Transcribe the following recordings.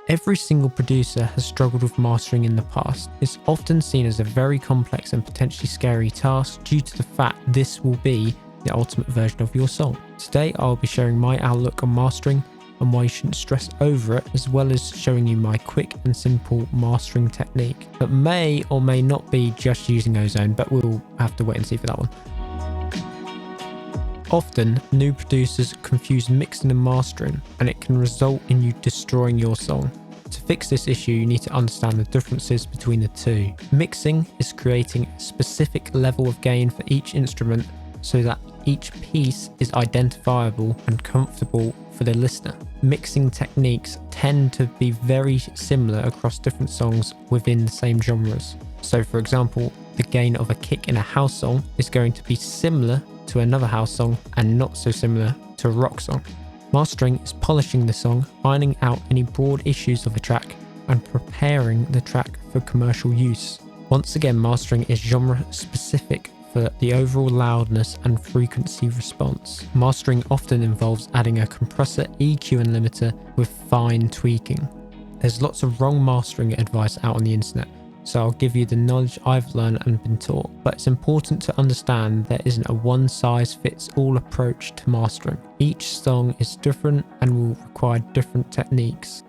Every single producer has struggled with mastering in the past. It's often seen as a very complex and potentially scary task due to the fact this will be the ultimate version of your song. Today I'll be sharing my outlook on mastering and why you shouldn't stress over it, as well as showing you my quick and simple mastering technique that may or may not be just using Ozone, but we'll have to wait and see for that one. Often, new producers confuse mixing and mastering, and it can result in you destroying your song. To fix this issue, you need to understand the differences between the two. Mixing is creating a specific level of gain for each instrument so that each piece is identifiable and comfortable for the listener. Mixing techniques tend to be very similar across different songs within the same genres. So for example, the gain of a kick in a house song is going to be similar to another house song and not so similar to a rock song. Mastering is polishing the song, ironing out any broad issues of a track, and preparing the track for commercial use. Once again, mastering is genre specific for the overall loudness and frequency response. Mastering often involves adding a compressor, EQ and limiter with fine tweaking. There's lots of wrong mastering advice out on the internet, so I'll give you the knowledge I've learned and been taught, but it's important to understand there isn't a one-size-fits-all approach to mastering. Each song is different and will require different techniques.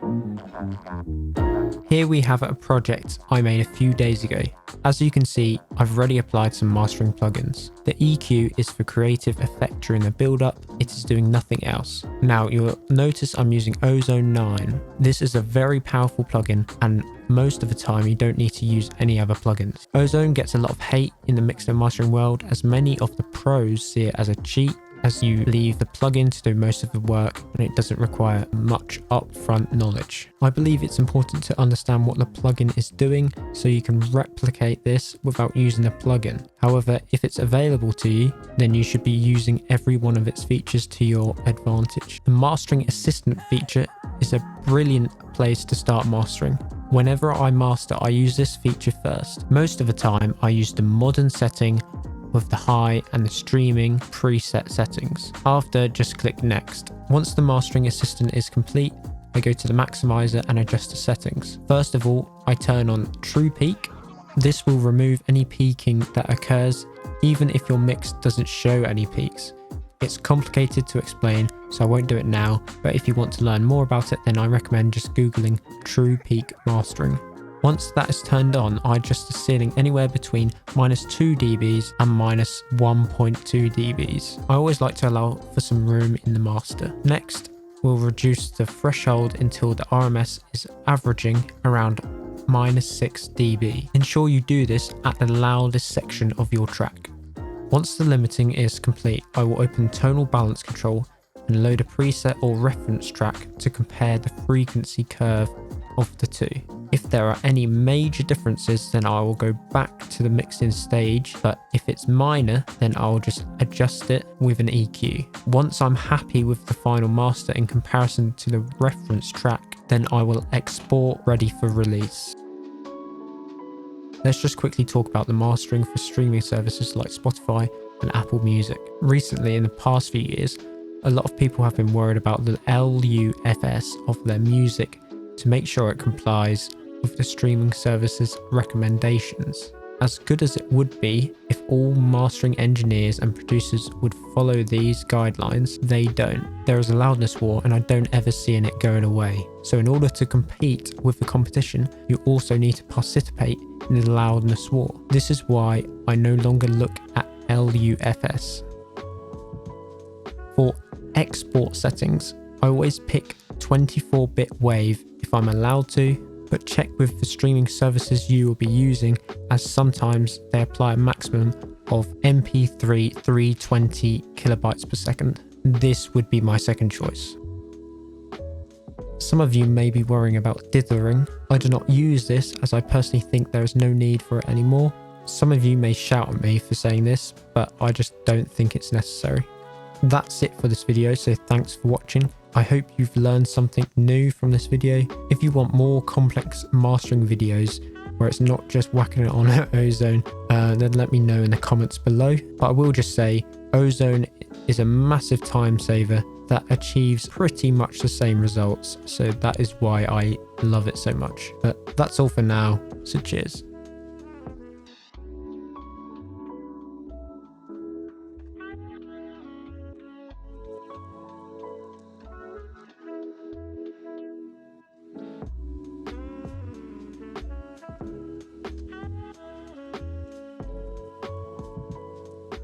Here we have a project I made a few days ago. As you can see, I've already applied some mastering plugins. The EQ is for creative effect during the build-up, it is doing nothing else. Now you'll notice I'm using Ozone 9. This is a very powerful plugin, and most of the time you don't need to use any other plugins. Ozone gets a lot of hate in the mixing and mastering world, as many of the pros see it as a cheat, as you leave the plugin to do most of the work and it doesn't require much upfront knowledge. I believe it's important to understand what the plugin is doing so you can replicate this without using the plugin. However, if it's available to you, then you should be using every one of its features to your advantage. The Mastering Assistant feature is a brilliant place to start mastering. Whenever I master, I use this feature first. Most of the time, I use the modern setting with the high and the streaming preset settings. After, just click next. Once the mastering assistant is complete, I go to the maximizer and adjust the settings. First of all, I turn on true peak. This will remove any peaking that occurs, even if your mix doesn't show any peaks. It's complicated to explain, so I won't do it now, but if you want to learn more about it, then I recommend just Googling true peak mastering. Once that is turned on, I adjust the ceiling anywhere between -2 dBs and -1.2 dBs. I always like to allow for some room in the master. Next, we'll reduce the threshold until the RMS is averaging around -6 dB. Ensure you do this at the loudest section of your track. Once the limiting is complete, I will open tonal balance control and load a preset or reference track to compare the frequency curve of the two. If there are any major differences, then I will go back to the mixing stage, but if it's minor, then I'll just adjust it with an EQ. Once I'm happy with the final master in comparison to the reference track, then I will export ready for release. Let's just quickly talk about the mastering for streaming services like Spotify and Apple Music. Recently, in the past few years, a lot of people have been worried about the LUFS of their music to make sure it complies with the streaming services recommendations. As good as it would be if all mastering engineers and producers would follow these guidelines, they don't. There is a loudness war and I don't ever see it going away. So in order to compete with the competition, you also need to participate in the loudness war. This is why I no longer look at LUFS. For export settings, I always pick 24-bit wave if I'm allowed to, but check with the streaming services you will be using, as sometimes they apply a maximum of MP3 320 kilobytes per second. This would be my second choice. Some of you may be worrying about dithering. I do not use this as I personally think there is no need for it anymore. Some of you may shout at me for saying this, but I just don't think it's necessary. That's it for this video, so thanks for watching. I hope you've learned something new from this video. If you want more complex mastering videos where it's not just whacking it on Ozone, then let me know in the comments below. But I will just say Ozone is a massive time saver that achieves pretty much the same results, so that is why I love it so much. But that's all for now, so cheers.